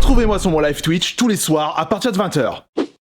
Retrouvez-moi sur mon live Twitch tous les soirs à partir de 20h.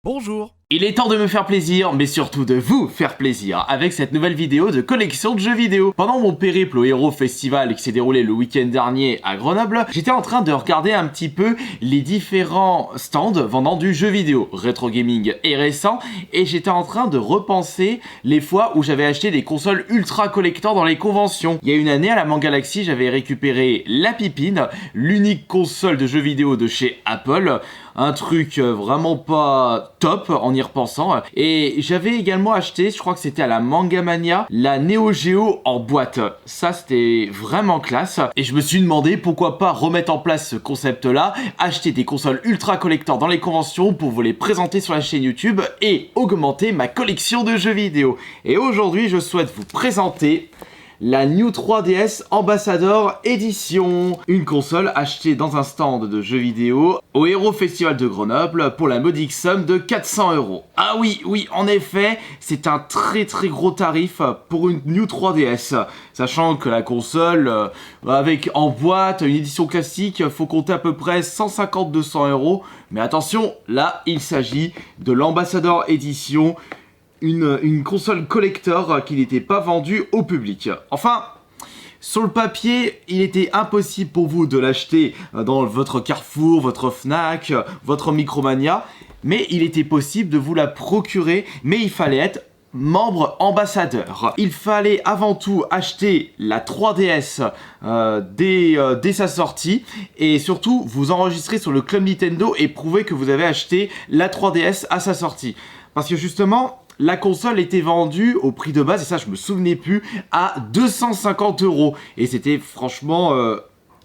Bonjour. Il est temps de me faire plaisir, mais surtout de vous faire plaisir, avec cette nouvelle vidéo de collection de jeux vidéo. Pendant mon périple au Hero Festival qui s'est déroulé le week-end dernier à Grenoble, j'étais en train de regarder un petit peu les différents stands vendant du jeu vidéo, rétro gaming et récent, et j'étais en train de repenser les fois où j'avais acheté des consoles ultra collector dans les conventions. Il y a une année à la Manga Galaxy, j'avais récupéré la Pipine, l'unique console de jeux vidéo de chez Apple, un truc vraiment pas top en y repensant. Et j'avais également acheté, je crois que c'était à la Mangamania, la Neo Geo en boîte. Ça c'était vraiment classe. Et je me suis demandé pourquoi pas remettre en place ce concept là, acheter des consoles ultra collector dans les conventions pour vous les présenter sur la chaîne YouTube et augmenter ma collection de jeux vidéo. Et aujourd'hui je souhaite vous présenter la New 3DS Ambassador Edition, une console achetée dans un stand de jeux vidéo au Hero Festival de Grenoble pour la modique somme de 400 €. Ah oui, en effet, c'est un très gros tarif pour une New 3DS, sachant que la console, avec en boîte, une édition classique, faut compter à peu près 150-200 €, mais attention, là, il s'agit de l'Ambassador Edition, une console collector qui n'était pas vendue au public. Enfin, sur le papier, il était impossible pour vous de l'acheter dans votre Carrefour, votre Fnac, votre Micromania, mais il était possible de vous la procurer, mais il fallait être membre ambassadeur. Il fallait avant tout acheter la 3DS dès sa sortie et surtout vous enregistrer sur le Club Nintendo et prouver que vous avez acheté la 3DS à sa sortie. Parce que justement, la console était vendue au prix de base, et ça je me souvenais plus, à 250 €. Et c'était franchement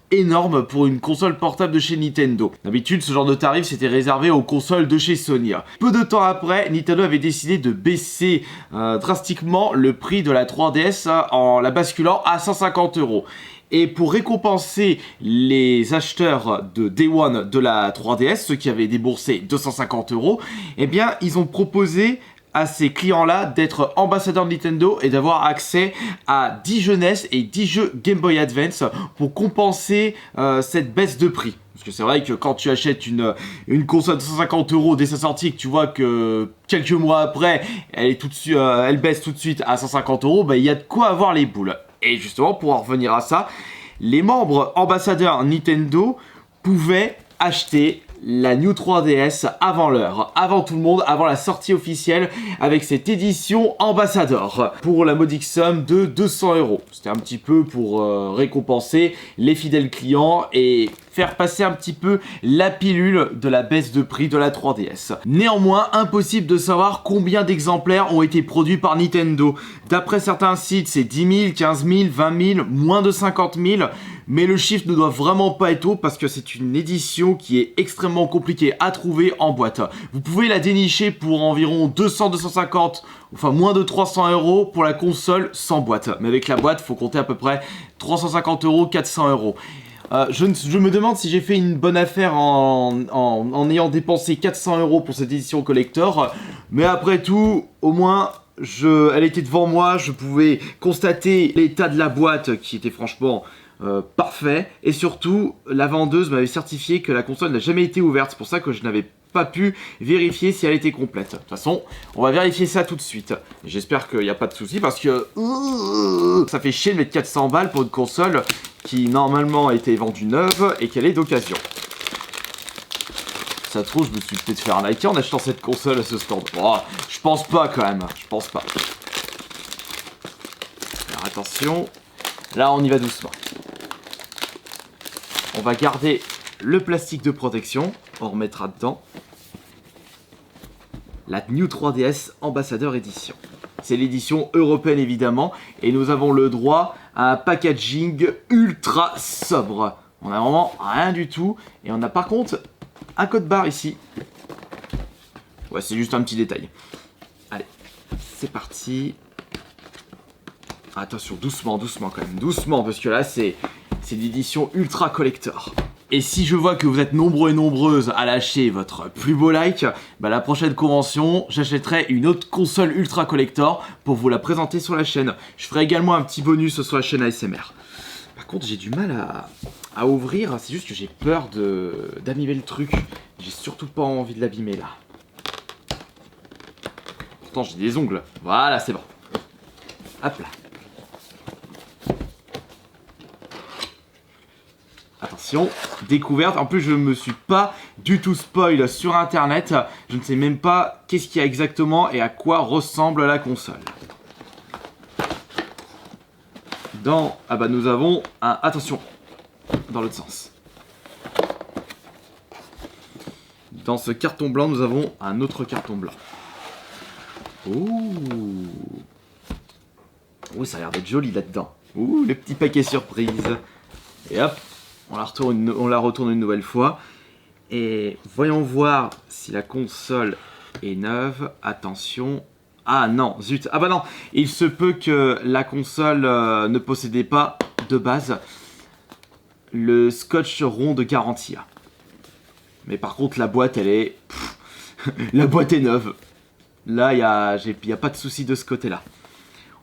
énorme pour une console portable de chez Nintendo. D'habitude, ce genre de tarif c'était réservé aux consoles de chez Sony. Peu de temps après, Nintendo avait décidé de baisser drastiquement le prix de la 3DS en la basculant à 150 €. Et pour récompenser les acheteurs de Day One de la 3DS, ceux qui avaient déboursé 250 €, eh bien, ils ont proposé à ces clients-là d'être ambassadeurs de Nintendo et d'avoir accès à 10 jeux NES et 10 jeux Game Boy Advance pour compenser cette baisse de prix. Parce que c'est vrai que quand tu achètes une console de 150 € dès sa sortie et que tu vois que quelques mois après, elle baisse tout de suite à 150 €, bah, il y a de quoi avoir les boules. Et justement, pour en revenir à ça, les membres ambassadeurs Nintendo pouvaient acheter la New 3DS avant l'heure, avant tout le monde, avant la sortie officielle, avec cette édition Ambassador, pour la modique somme de 200 €. C'était un petit peu pour récompenser les fidèles clients et faire passer un petit peu la pilule de la baisse de prix de la 3DS. Néanmoins, impossible de savoir combien d'exemplaires ont été produits par Nintendo. D'après certains sites, c'est 10 000, 15 000, 20 000, moins de 50 000, mais le chiffre ne doit vraiment pas être haut parce que c'est une édition qui est extrêmement compliquée à trouver en boîte. Vous pouvez la dénicher pour environ 200-250, enfin moins de 300 € pour la console sans boîte. Mais avec la boîte, il faut compter à peu près 350 €, 400 €. Je me demande si j'ai fait une bonne affaire en ayant dépensé 400 € pour cette édition collector, mais après tout, au moins, elle était devant moi, je pouvais constater l'état de la boîte qui était franchement parfait, et surtout, la vendeuse m'avait certifié que la console n'a jamais été ouverte, c'est pour ça que je n'avais pas pu vérifier si elle était complète. De toute façon, on va vérifier ça tout de suite. J'espère qu'il n'y a pas de souci parce que ça fait chier de mettre 400 balles pour une console qui normalement a été vendue neuve et qu'elle est d'occasion. Ça se trouve, je me suis peut-être fait arnaquer en achetant cette console à ce stand. Oh, je pense pas quand même, je pense pas. Alors attention, là on y va doucement. On va garder le plastique de protection, on remettra dedans la New 3DS Ambassador Edition. C'est l'édition européenne évidemment, et nous avons le droit à un packaging ultra sobre. On a vraiment rien du tout, et on a par contre un code barre ici. Ouais, c'est juste un petit détail. Allez, c'est parti. Attention, doucement quand même, doucement, parce que là c'est l'édition ultra collector. Et si je vois que vous êtes nombreux et nombreuses à lâcher votre plus beau like, bah la prochaine convention, j'achèterai une autre console ultra collector pour vous la présenter sur la chaîne. Je ferai également un petit bonus sur la chaîne ASMR. Par contre, j'ai du mal à ouvrir. C'est juste que j'ai peur d'abîmer le truc. J'ai surtout pas envie de l'abîmer là. Pourtant j'ai des ongles. Voilà, c'est bon. Hop là. Attention, découverte. En plus, je me suis pas du tout spoil sur internet. Je ne sais même pas qu'est-ce qu'il y a exactement et à quoi ressemble la console. Ah bah nous avons un... Attention, dans l'autre sens. Dans ce carton blanc, nous avons un autre carton blanc. Ouh. Ouh, ça a l'air d'être joli là-dedans. Ouh, le petit paquet surprise. Et hop, on la retourne une nouvelle fois. Et voyons voir si la console est neuve. Attention. Ah non, zut. Ah bah non, il se peut que la console ne possédait pas de base le scotch rond de garantie. Mais par contre, la boîte, elle est... la boîte est neuve. Là, il n'y a pas de souci de ce côté-là.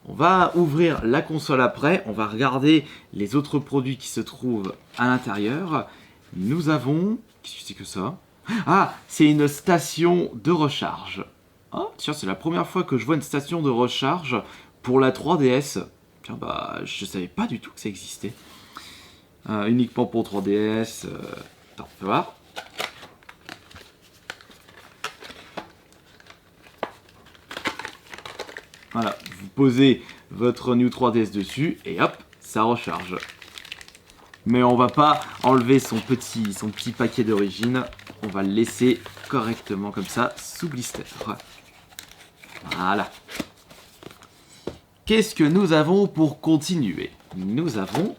On va ouvrir la console après. On va regarder les autres produits qui se trouvent à l'intérieur. Nous avons... Qu'est-ce que c'est que ça? Ah, c'est une station de recharge. Ah, tiens, c'est la première fois que je vois une station de recharge pour la 3DS. Tiens, bah, je savais pas du tout que ça existait. Uniquement pour 3DS. Attends, on va voir. Voilà, vous posez votre New 3DS dessus et hop, ça recharge. Mais on va pas enlever son petit paquet d'origine. On va le laisser correctement comme ça, sous blister. Voilà. Qu'est-ce que nous avons pour continuer? Nous avons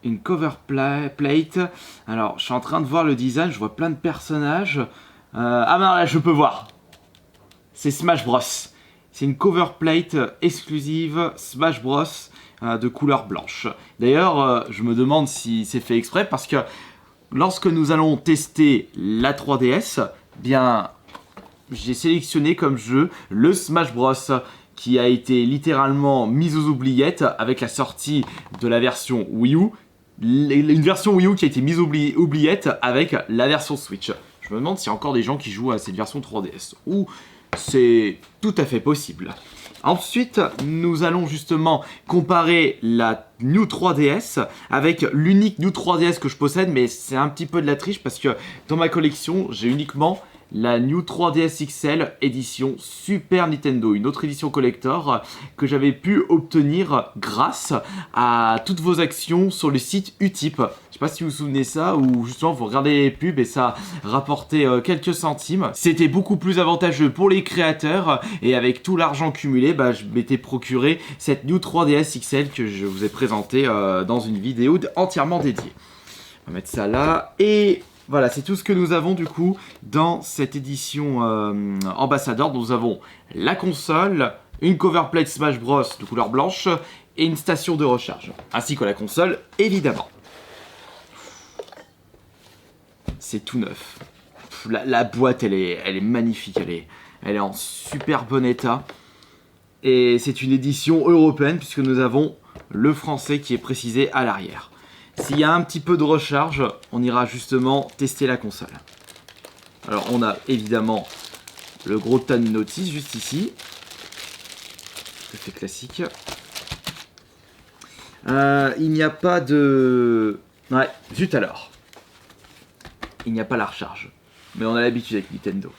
une cover plate. Alors, je suis en train de voir le design, je vois plein de personnages. Ah ben là, je peux voir. C'est Smash Bros. C'est une cover plate exclusive Smash Bros de couleur blanche. D'ailleurs, je me demande si c'est fait exprès parce que lorsque nous allons tester la 3DS, bien, j'ai sélectionné comme jeu le Smash Bros qui a été littéralement mis aux oubliettes avec la sortie de la version Wii U. Une version Wii U qui a été mise aux oubliettes avec la version Switch. Je me demande s'il y a encore des gens qui jouent à cette version 3DS. Ou c'est tout à fait possible. Ensuite, nous allons justement comparer la New 3DS avec l'unique New 3DS que je possède, mais c'est un petit peu de la triche parce que dans ma collection, j'ai uniquement la New 3DS XL édition Super Nintendo, une autre édition collector que j'avais pu obtenir grâce à toutes vos actions sur le site Utip. Je sais pas si vous vous souvenez ça, où justement vous regardez les pubs et ça rapportait quelques centimes. C'était beaucoup plus avantageux pour les créateurs et avec tout l'argent cumulé, bah, je m'étais procuré cette New 3DS XL que je vous ai présentée dans une vidéo entièrement dédiée. On va mettre ça là et... Voilà, c'est tout ce que nous avons du coup dans cette édition ambassadeur. Nous avons la console, une cover plate Smash Bros de couleur blanche et une station de recharge. Ainsi que la console, évidemment. C'est tout neuf. La boîte, elle est magnifique, elle est en super bon état. Et c'est une édition européenne puisque nous avons le français qui est précisé à l'arrière. S'il y a un petit peu de recharge, on ira justement tester la console. Alors on a évidemment le gros tas de notices juste ici. Tout à fait classique. Il n'y a pas de... Ouais, zut alors. Il n'y a pas la recharge. Mais on a l'habitude avec Nintendo.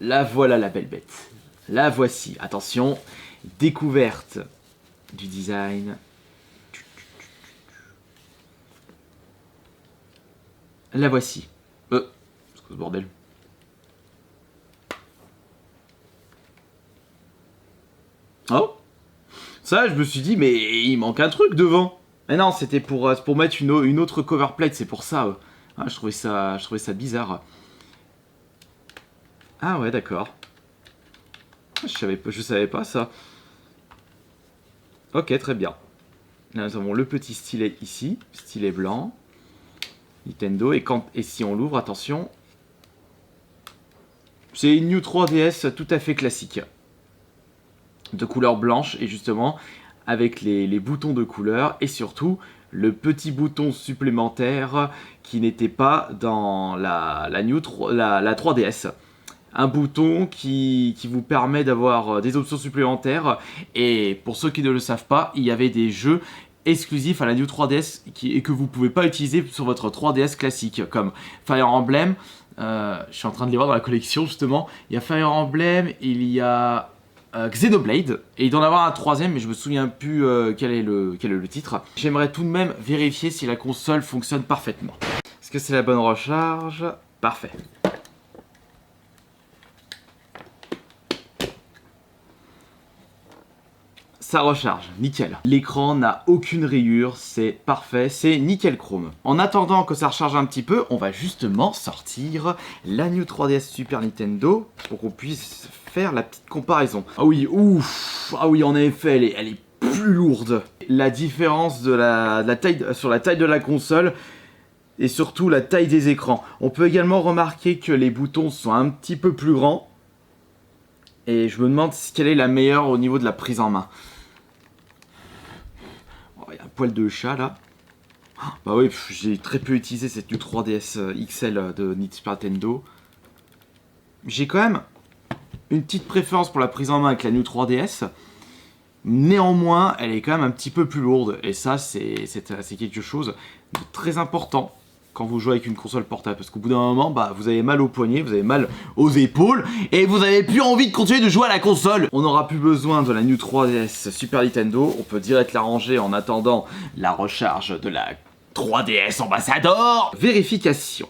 La voilà la belle bête. La voici. Attention, découverte du design. La voici. C'est quoi ce bordel? Oh, ça, je me suis dit, mais il manque un truc devant. Mais non, c'était pour mettre une autre cover plate, c'est pour ça. Ah, je trouvais ça bizarre. Ah ouais, d'accord. Je savais pas ça. Ok, très bien. Là, nous avons le petit stylet ici, stylet blanc. Nintendo, et si on l'ouvre, attention, c'est une New 3DS tout à fait classique. de couleur blanche et justement avec les boutons de couleur et surtout le petit bouton supplémentaire qui n'était pas dans la 3DS. Un bouton qui vous permet d'avoir des options supplémentaires et pour ceux qui ne le savent pas, il y avait des jeux exclusifs à la New 3DS et que vous ne pouvez pas utiliser sur votre 3DS classique comme Fire Emblem. Je suis en train de les voir dans la collection justement. Il y a Fire Emblem, il y a Xenoblade, et il doit en avoir un troisième, mais je me souviens plus quel est le titre. J'aimerais tout de même vérifier si la console fonctionne parfaitement. Est-ce que c'est la bonne recharge? Parfait. Ça recharge, nickel. L'écran n'a aucune rayure, c'est parfait, c'est nickel chrome. En attendant que ça recharge un petit peu, on va justement sortir la New 3DS Super Nintendo pour qu'on puisse faire la petite comparaison. Ah oui, ouf, ah oui, en effet, elle est plus lourde. La différence de la taille, sur la taille de la console et surtout la taille des écrans. On peut également remarquer que les boutons sont un petit peu plus grands. Et je me demande quelle est la meilleure au niveau de la prise en main. Il y a un poil de chat là. Bah oui, j'ai très peu utilisé cette New 3DS XL de Super Nintendo. J'ai quand même une petite préférence pour la prise en main avec la New 3DS. Néanmoins, elle est quand même un petit peu plus lourde. Et ça, c'est quelque chose de très important quand vous jouez avec une console portable. Parce qu'au bout d'un moment, bah, vous avez mal aux poignets, vous avez mal aux épaules. Et vous n'avez plus envie de continuer de jouer à la console. On n'aura plus besoin de la New 3DS Super Nintendo. On peut direct la ranger en attendant la recharge de la 3DS Ambassador. Vérification.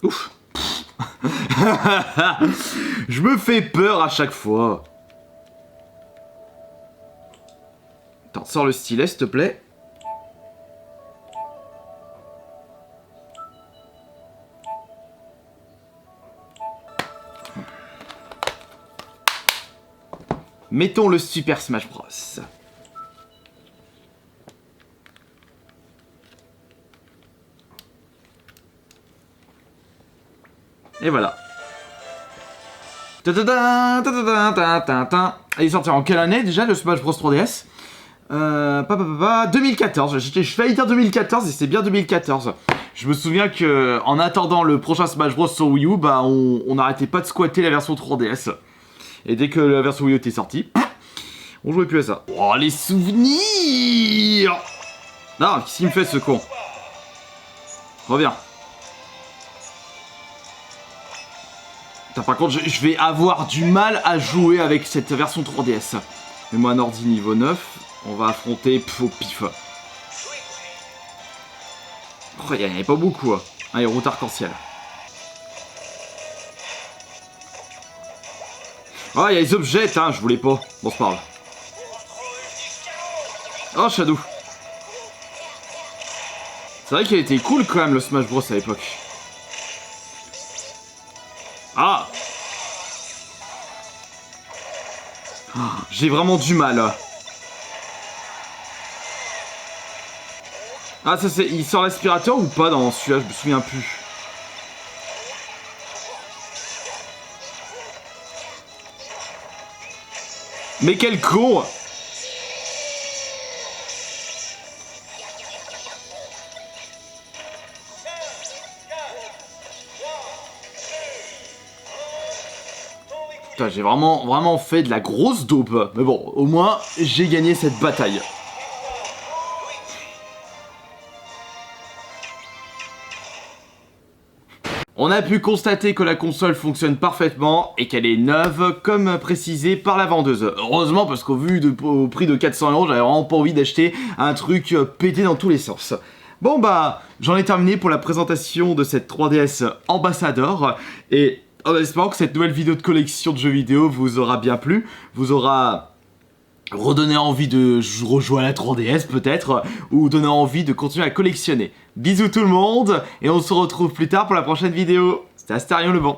Ouf. Je me fais peur à chaque fois. Attends, sors le stylet s'il te plaît. Mettons le Super Smash Bros. Et voilà. Il est sorti en quelle année déjà le Smash Bros 3DS 2014. Je failli dire 2014 et c'est bien 2014. Je me souviens que en attendant le prochain Smash Bros sur Wii U, bah on n'arrêtait pas de squatter la version 3DS. Et dès que la version Wii U était sortie, on jouait plus à ça. Oh les souvenirs! Non, qu'est-ce qu'il me fait ce con? Reviens. Putain, par contre, je vais avoir du mal à jouer avec cette version 3DS. Mets-moi un ordi niveau 9. On va affronter au pif. Oh, il n'y en avait pas beaucoup. Allez, route arc-en-ciel. Ah, il y a les objets, hein, je voulais pas. Bon, c'est pas grave. Oh, Shadow. C'est vrai qu'il était cool quand même le Smash Bros à l'époque. Ah, j'ai vraiment du mal. Ah, ça c'est... Il sort l'aspirateur ou pas dans celui-là? Je me souviens plus. Mais quel con! J'ai vraiment fait de la grosse dope. Mais bon, au moins, j'ai gagné cette bataille. On a pu constater que la console fonctionne parfaitement et qu'elle est neuve, comme précisé par la vendeuse. Heureusement, parce qu'au au prix de 400 €, j'avais vraiment pas envie d'acheter un truc pété dans tous les sens. Bon bah, j'en ai terminé pour la présentation de cette 3DS Ambassador. Et en espérant que cette nouvelle vidéo de collection de jeux vidéo vous aura bien plu, vous aura redonné envie de rejouer à la 3DS peut-être, ou donner envie de continuer à collectionner. Bisous tout le monde, et on se retrouve plus tard pour la prochaine vidéo. C'était Astarion le Bon.